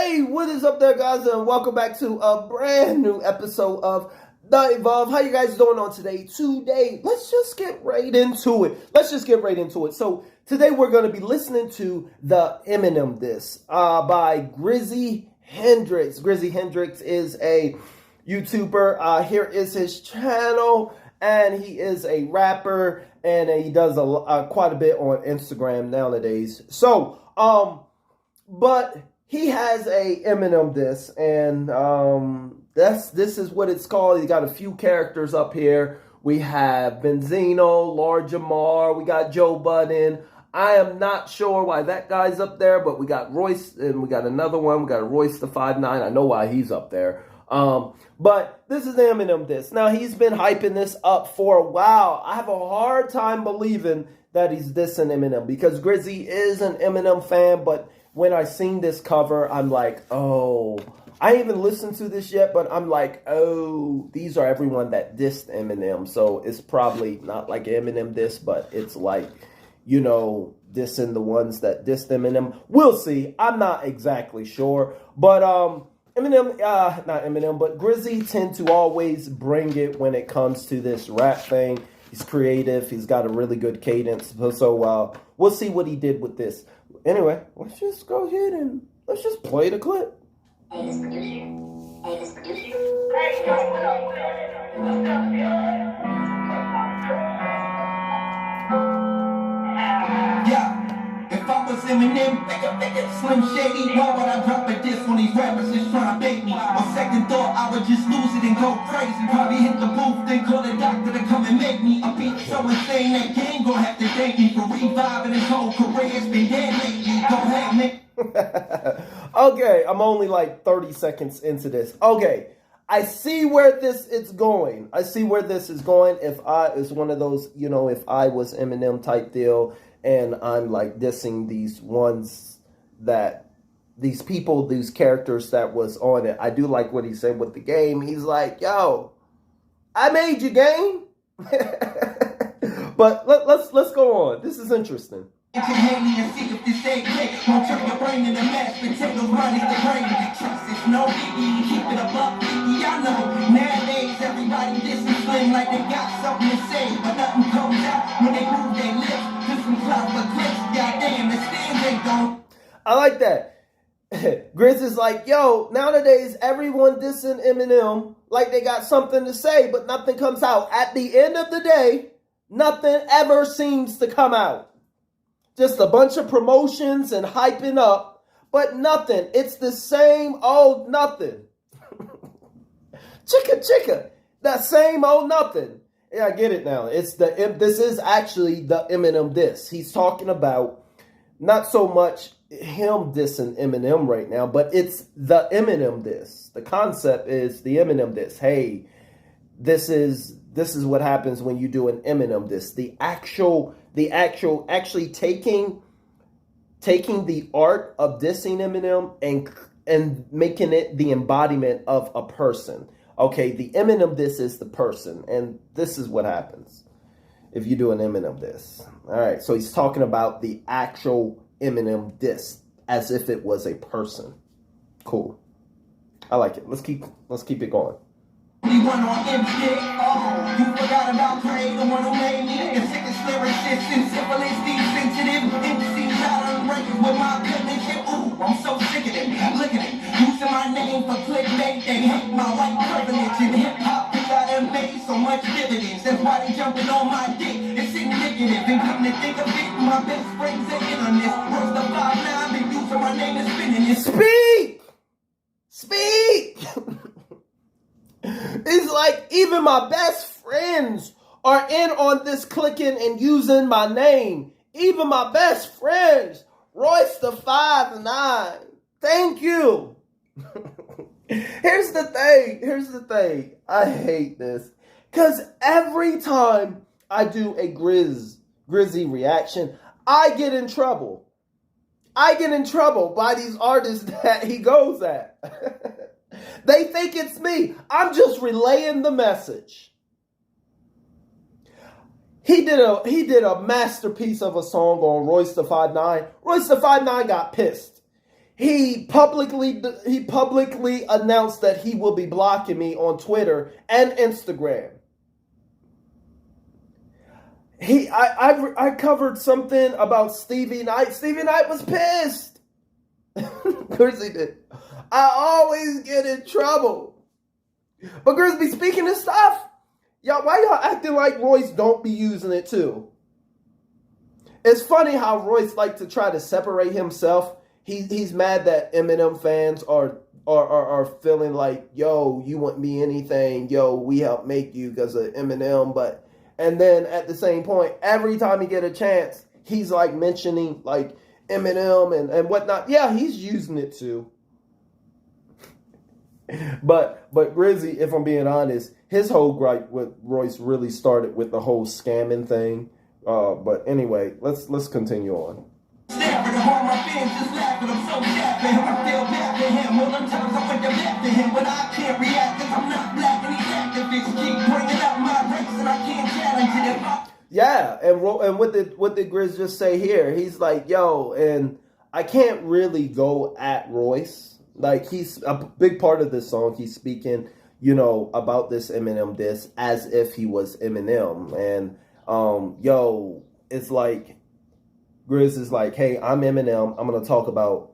Hey, what is up there, guys, and welcome back to a brand new episode of The Evolve. How you guys doing on today? Let's just get right into it. So today we're going to be listening to the Eminem diss by Grizzy Hendrics. Grizzy Hendrics is a YouTuber. Here is his channel, and he is a rapper, and he does quite a bit on Instagram nowadays. So, but he has a Eminem diss, and this is what it's called. He got a few characters up here. We have Benzino, Lord Jamar, we got Joe Budden. I am not sure why that guy's up there, but we got Royce, and we got another one. We got Royce the 5'9". I know why he's up there. But this is the Eminem diss. Now, he's been hyping this up for a while. I have a hard time believing that he's dissing Eminem because Grizzy is an Eminem fan, but when I seen this cover, I'm like, oh, I ain't even listened to this yet, but I'm like, oh, these are everyone that dissed Eminem. So it's probably not like Eminem diss, but it's like, you know, dissing the ones that dissed Eminem. We'll see. I'm not exactly sure. But but Grizzy tend to always bring it when it comes to this rap thing. He's creative. He's got a really good cadence. So we'll see what he did with this. Anyway, let's just go ahead and let's just play the clip. Hey, this producer. Hey, this producer. Yeah, if I was Eminem, Slim Shady, why would I drop a diss when these rappers just trying to bait me? On second thought, I would just lose it and go crazy. Probably hit the booth, then call the doctor to come and make me. A beat so insane that game gon' have to thank me for reviving his whole career. It's been dead lately. Go ahead, man. Okay, I'm only like 30 seconds into this. Okay, I see where this is going. If I is one of those, you know, if I was Eminem type deal and I'm like dissing these ones that these people, these characters that was on it. I do like what he said with the game. He's like, yo, I made you game. But let's go on. This is interesting. Won't turn your brain into mashed potatoes, running the brain. Trust is no biggie, keep it above 50. I know nowadays everybody dissing Slim like they got something to say, but nothing comes out when they move their lips. Just some clout for clicks. Goddamn, the stands ain't gone. I like that. Grizz is like, yo, nowadays everyone dissing Eminem like they got something to say, but nothing comes out. At the end of the day, nothing ever seems to come out. Just a bunch of promotions and hyping up, but nothing. It's the same old nothing. Chicka. That same old nothing. Yeah, I get it now. This is actually the Eminem diss. He's talking about not so much him dissing Eminem right now, but it's the Eminem diss. The concept is the Eminem diss. Hey, this is what happens when you do an Eminem diss. Actually taking the art of dissing Eminem and making it the embodiment of a person. Okay, the Eminem diss is the person, and this is what happens if you do an Eminem diss. All right, so he's talking about the actual Eminem diss as if it was a person. Cool. I like it. Let's keep it going. You forgot about Craig, the one who made me. The sickest lyricist and syphilis, sensitive. MCs out on records with my penmanship. Ooh, I'm so sick of it. Look at it. Using my name for clickbait. They hate my white privilege and hip-hop because I done made so much dividends. That's why they jumping on my dick. It's indicative. And come to think of it, my best friends ain't in on this. Where's the 5'9"? Been using my name and spinning it. Speak! It's like even my best friends are in on this clicking and using my name. Even my best friends. Royce the 5'9". Thank you. Here's the thing. I hate this. Because every time I do a Grizzy reaction, I get in trouble. By these artists that he goes at. They think it's me. I'm just relaying the message. He did a masterpiece of a song on Royce the 5'9". Royce the 5'9" got pissed. he publicly announced that he will be blocking me on Twitter and Instagram. I covered something about Stevie Knight. Stevie Knight was pissed. Grizzy did. I always get in trouble. But Grizzy, speaking of stuff, why y'all acting like Royce don't be using it too? It's funny how Royce like to try to separate himself. He's mad that Eminem fans are feeling like, yo, you wouldn't be anything. Yo, we helped make you because of Eminem. And then at the same point, every time he get a chance, he's like mentioning like Eminem and whatnot. Yeah, he's using it too. But Grizzy, if I'm being honest, his whole gripe with Royce really started with the whole scamming thing. But anyway, let's continue on. Yeah, and what did Grizz just say here? He's like, yo, and I can't really go at Royce. Like, he's a big part of this song. He's speaking, about this Eminem diss as if he was Eminem. And, it's like, Grizz is like, hey, I'm Eminem. I'm going to talk about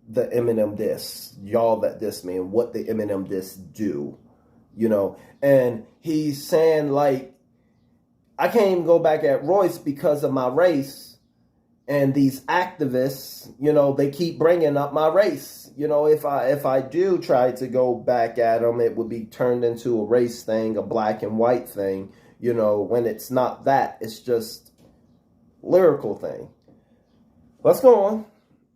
the Eminem diss. Y'all that diss me and what the Eminem diss do, And he's saying, like, I can't even go back at Royce because of my race. And these activists, they keep bringing up my race. If I do try to go back at them, it would be turned into a race thing, a black and white thing, when it's not that. It's just lyrical thing. Let's go on.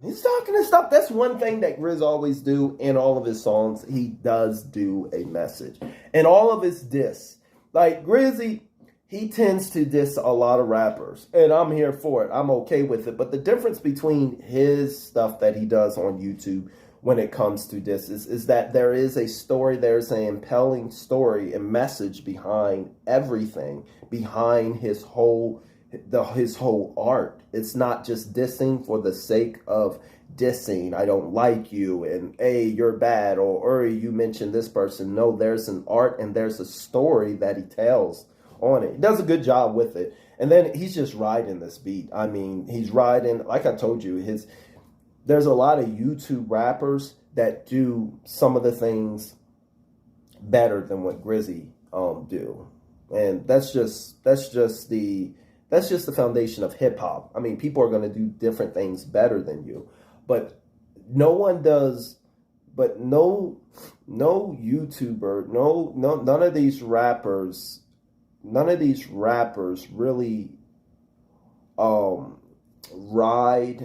He's talking and stuff. That's one thing that Grizz always do in all of his songs. He does do a message. And all of his diss. Like, Grizzy, he tends to diss a lot of rappers, and I'm here for it. I'm okay with it. But the difference between his stuff that he does on YouTube when it comes to diss is that there is a story, there's an impelling story and message behind everything, behind his whole art. It's not just dissing for the sake of dissing. I don't like you, and hey, you're bad, or you mentioned this person. No, there's an art and there's a story that he tells on it. He does a good job with it. And then he's just riding this beat. I mean, he's riding, like I told you, there's a lot of YouTube rappers that do some of the things better than what Grizzy do. And that's just the foundation of hip hop. I mean, people are going to do different things better than you, but no YouTuber, none of these rappers really ride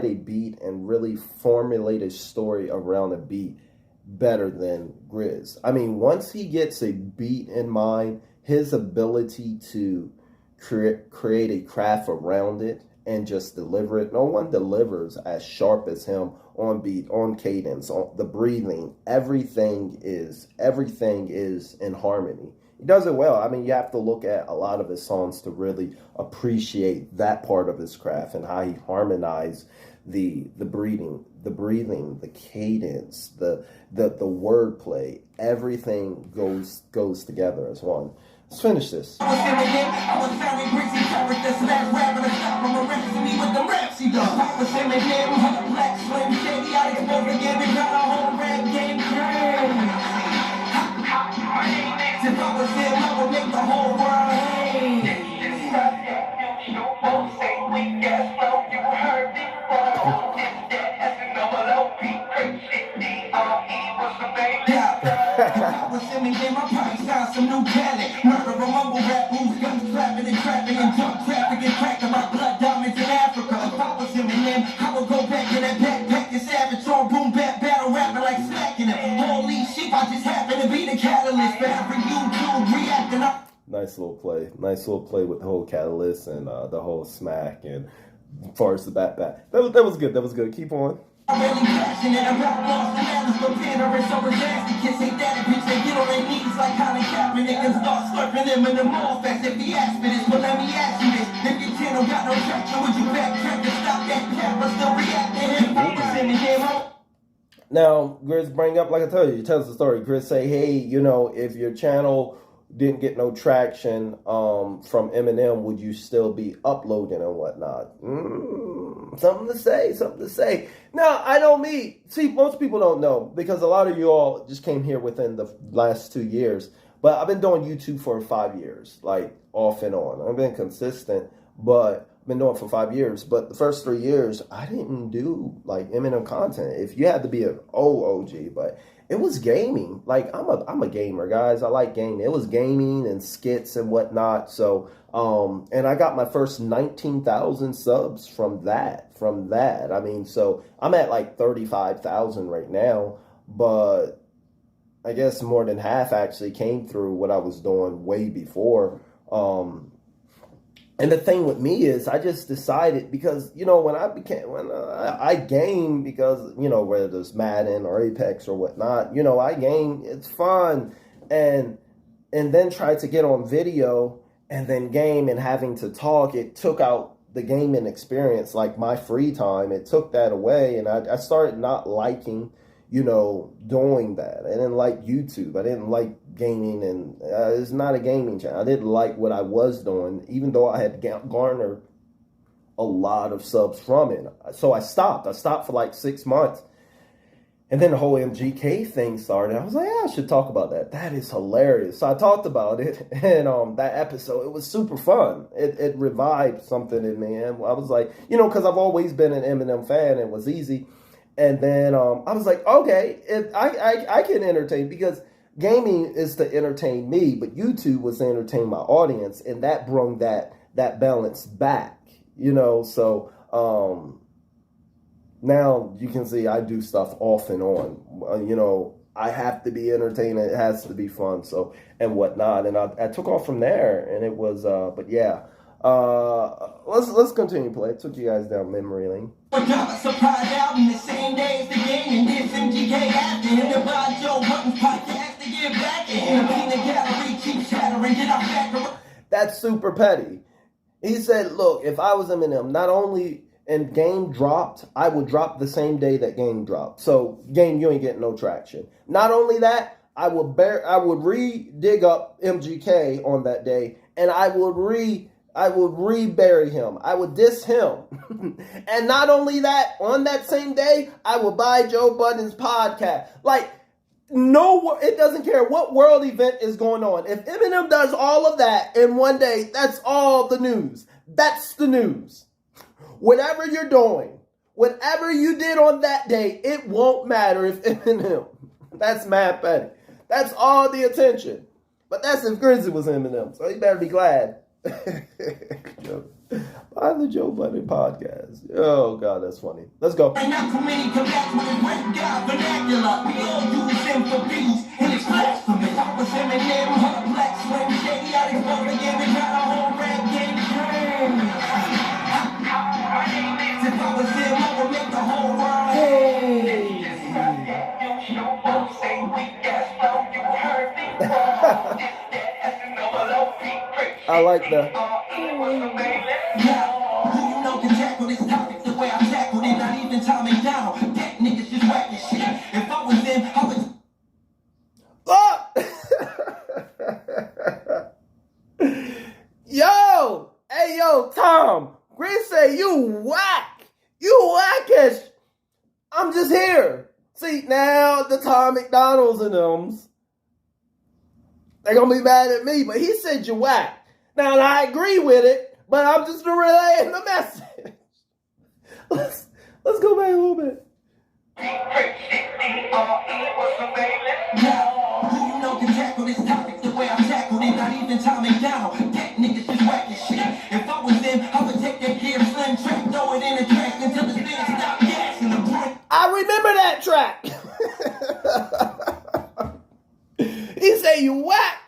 a beat and really formulate a story around a beat better than Grizz. I mean, once he gets a beat in mind, his ability to create a craft around it and just deliver it, no one delivers as sharp as him on beat, on cadence, on the breathing. Everything is in harmony. He does it well. I mean, you have to look at a lot of his songs to really appreciate that part of his craft and how he harmonized the breathing, the cadence, the wordplay. Everything goes together as one. Let's finish this. Some new talent, murder, rumble rap, moves, guns, clapping and trapping and drug trafficking, crack about blood diamonds in Africa. If I was Eminem, I would go back in that backpack and savage on boom bap battle rapping like smacking him. Holy shit, I just happen to be the catalyst for every YouTube reacting. Nice little play with the whole catalyst and the whole smack and as far as the backpack. That was good. Keep on. I'm really passionate about lost and Alice, but Pandora so relaxed. The kids ain't that bitch, they get on their knees like Colin Kaepernick and start slurping them in the mall fest. If he asked for this, but let me ask you this: if your channel got no traction, would you backtrack and stop that cap, but still react to him? Sending him home. Now, Grizz bring up, like I told you, he tells the story. Grizz say, hey, you know, if your channel didn't get no traction from Eminem, would you still be uploading and whatnot? Something to say. Now, I know me. See, most people don't know because a lot of you all just came here within the last 2 years. But I've been doing YouTube for 5 years, like off and on. I've been consistent, but I've been doing it for 5 years. But the first 3 years, I didn't do like Eminem content. If you had to be an OG, but it was gaming. Like I'm a gamer, guys. I like gaming. It was gaming and skits and whatnot. So and I got my first 19,000 subs from that. I mean, so I'm at like 35,000 right now, but I guess more than half actually came through what I was doing way before. And the thing with me is I just decided because, you know, when I game because, you know, whether it's Madden or Apex or whatnot, you know, I game, it's fun. And then try to get on video and then game and having to talk, it took out the gaming experience, like my free time. It took that away. And I started not liking, you know, doing that. I didn't like YouTube. I didn't like gaming, and it's not a gaming channel. I didn't like what I was doing, even though I had garnered a lot of subs from it. So I stopped. I stopped for like 6 months. And then the whole MGK thing started. I was like, yeah, I should talk about that. That is hilarious. So I talked about it, and that episode, it was super fun. It revived something in me, and I was like, you know, because I've always been an Eminem fan, it was easy. And then I was like, okay, I can entertain, because gaming is to entertain me, but YouTube was to entertain my audience, and that brought that balance back, you know. So now you can see I do stuff off and on. You know, I have to be entertaining. It has to be fun, so and whatnot. And I took off from there, and it was. But yeah, let's continue play. It took you guys down memory lane. Surprise album the same day as the game, and this MGK after him. The Bob Joe Buttons podcast to get back at him. Peanut gallery keep chattering, get our back. That's super petty. He said, "Look, if I was Eminem, not only." And game dropped, I would drop the same day that game dropped. So game, you ain't getting no traction. Not only that, I would re-dig up MGK on that day, and I would re-bury him. I would diss him. And not only that, on that same day, I would buy Joe Budden's podcast. Like, no, it doesn't care what world event is going on. If Eminem does all of that in one day, that's all the news. That's the news. Whatever you're doing, whatever you did on that day, it won't matter if Eminem. That's mad petty. That's all the attention. But that's if Grizzy was Eminem, so he better be glad. Buy the Joe Budden podcast. Oh, God, that's funny. Let's go. And not too many come back with his rap guy vernacular. We all use him for views, and it's blasphemous. I was Eminem, her black slim shady, I exploded again and got a whole rap game train. If I was him, I would make the whole world hey. I like that. Now, who you know can tackle this topic the way I tackled it? Not even Tom MacDonald. That niggas just whacking shit. If I was him, I would. Yo! Hey, yo, Tom! Grizz say you whack! You whackish! I'm just here. See, now the Tom MacDonald's and them's, they're gonna be mad at me, but he said you whack. Now, I agree with it, but I'm just relaying the message. Let's go back a little bit. Now, who you know can tackle this topic the way I tackled it? Not even Tom MacDonald. That niggas just whacking shit. If I was them, I would take that damn slim track, throw it in the track until the spin stop gassing the point. I remember that track. He said you whack,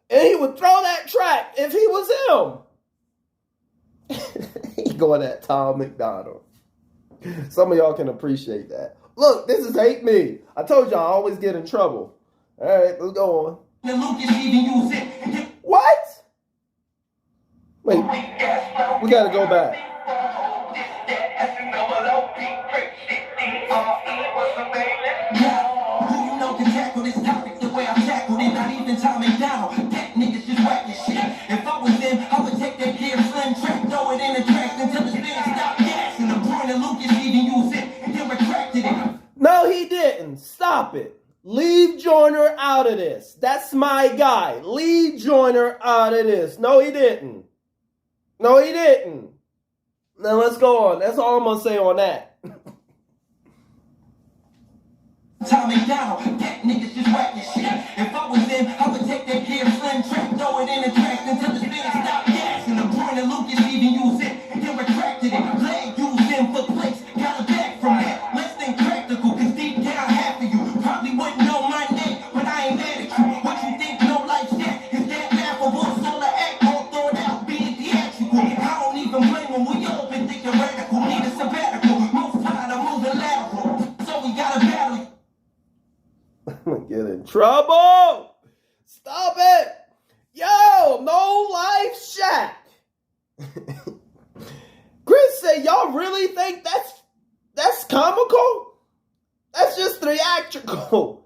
and he would throw that track if he was him. He going at Tom MacDonald. Some of y'all can appreciate that. Look, this is Hate Me. I told y'all I always get in trouble. All right, let's go on. What? Wait, we gotta go back. If I was them, I would take that gear, slim track, throw it in the track until the stand stop gassing. The point of Lucas even used it and then retracted it. No, he didn't. Stop it. Leave Joyner out of this. That's my guy. Leave Joyner out of this. No, he didn't. No, he didn't. Now let's go on. That's all I'm going to say on that. Tommy Donald, that niggas just whacking shit. If I was them, I would take that gear, slim track, throw it in the track until the stand stop gassing. The point of Lucas even used it and then retracted it. Leg used them for clicks, got it back from that. Less than practical, cause deep down half of you probably wouldn't know my name, but I ain't mad at you. What you think Nolifeshaq is that laughable? Solar act, all thrown out, being theatrical. I don't even blame them, we all been thinking radical. Need a sabbatical, most tired of moving lateral. So we gotta battle. I'm gonna get in trouble. Stop it. Yo, Nolifeshaq. Chris said, y'all really think that's comical? That's just theatrical.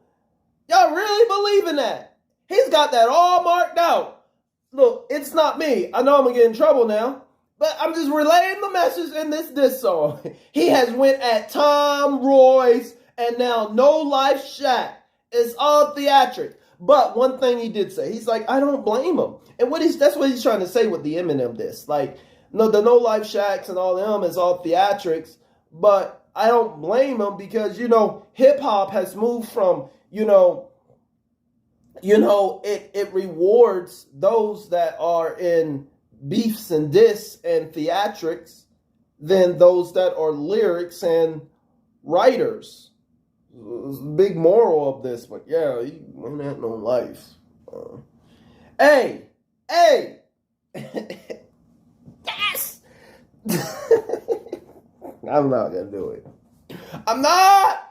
Y'all really believe in that? He's got that all marked out. Look, it's not me. I know I'm gonna get in trouble now, but I'm just relaying the message in this diss song. He has went at Tom, Royce, and now Nolifeshaq. It's all theatric. But one thing he did say, he's like, I don't blame him. And that's what he's trying to say with the Eminem diss. Like, no, the Nolifeshaqs and all them is all theatrics, but I don't blame him because, hip hop has moved from, it rewards those that are in beefs and diss and theatrics than those that are lyrics and writers. Big moral of this, but yeah, he went at no life. Hey, yes. I'm not gonna do it. I'm not.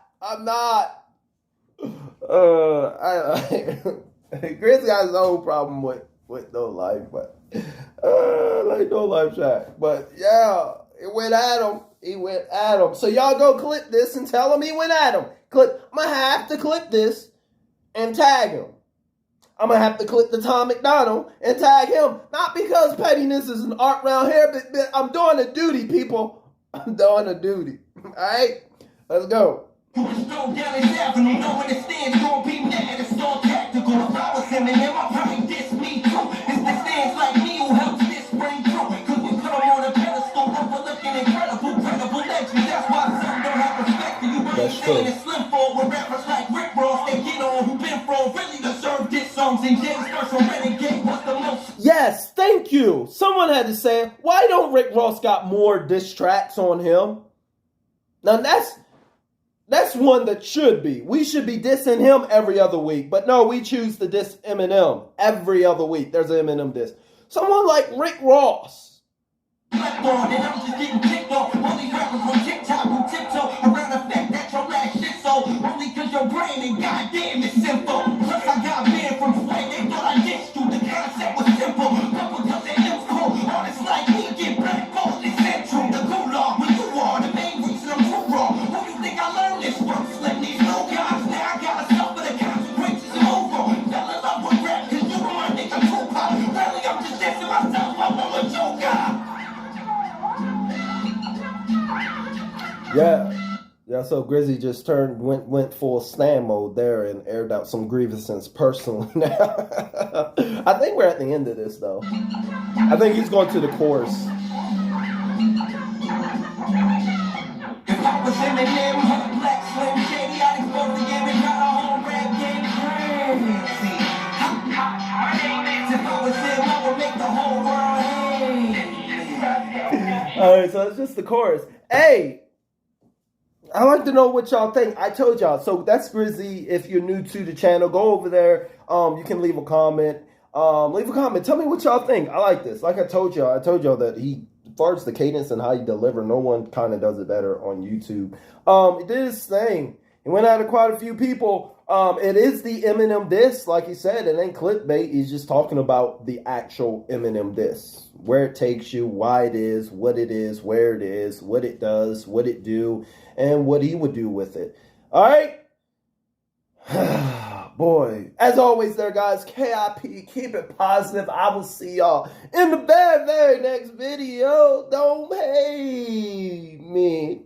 Grizzy has no problem with no life, but like Nolifeshaq. But yeah, it went at him. He went at him. So y'all go clip this and tell him he went at him. I'm going to have to clip this and tag him. I'm going to have to clip the Tom MacDonald and tag him. Not because pettiness is an art round here, but I'm doing a duty, people. I'm doing a duty. All right? Let's go. You was thrown down his avenue, knowing the stand's gonna be mad, it's all tactical. If I was Eminem, I'd probably diss me too. It's the stands like me who helps this spring through. Cause we put them on a pedestal, overlooking incredible legends. That's why some don't have respect for you. That's true. It's slim for with rappers like Rick Ross, they get on who been from really deserve diss songs. And James first from Renegade was the most. Yes, thank you. Someone had to say, why don't Rick Ross got more diss tracks on him? Now that's one that should be. We should be dissing him every other week. But no, we choose to diss Eminem every other week. There's an Eminem diss. Someone like Rick Ross. And I'm just getting kicked off. Only rappers on TikTok who tiptoe around the fact that your last shit so only cause your brain ain't goddamn it's simple. Plus I got banned from sway. They thought I dissed you. The concept was simple. But because they info, artists like me get blackballed. It's central. The gulag when you are the main reason I'm too raw. Who you think I learned this from? Slim these no guys. Now I gotta suffer the consequences and over. Fell in love with rap cause you were my nigga Tupac. Really I'm just dissing myself. I'm a joker. Yeah, so Grizzy just went full stand mode there and aired out some grievances personally now. I think we're at the end of this though. I think he's going to the chorus. If I was Eminem, Black Slim Shady, I'd expose the game and got our own rap game crazy. My name is, if I was him, I would make the whole world hate. Alright, so it's just the chorus. Hey! I like to know what y'all think. I told y'all. So that's Grizzy. If you're new to the channel, go over there. You can leave a comment. Leave a comment. Tell me what y'all think. I like this. Like I told y'all that he far as the cadence and how you deliver, no one kind of does it better on YouTube. It did his thing. It went out to quite a few people. It is the Eminem diss, like he said. It ain't clickbait. He's just talking about the actual Eminem diss. Where it takes you, why it is, where it is, what it does, what it do, and what he would do with it. All right? Boy, as always there, guys, KIP, keep it positive. I will see y'all in the very, very next video. Don't hate me.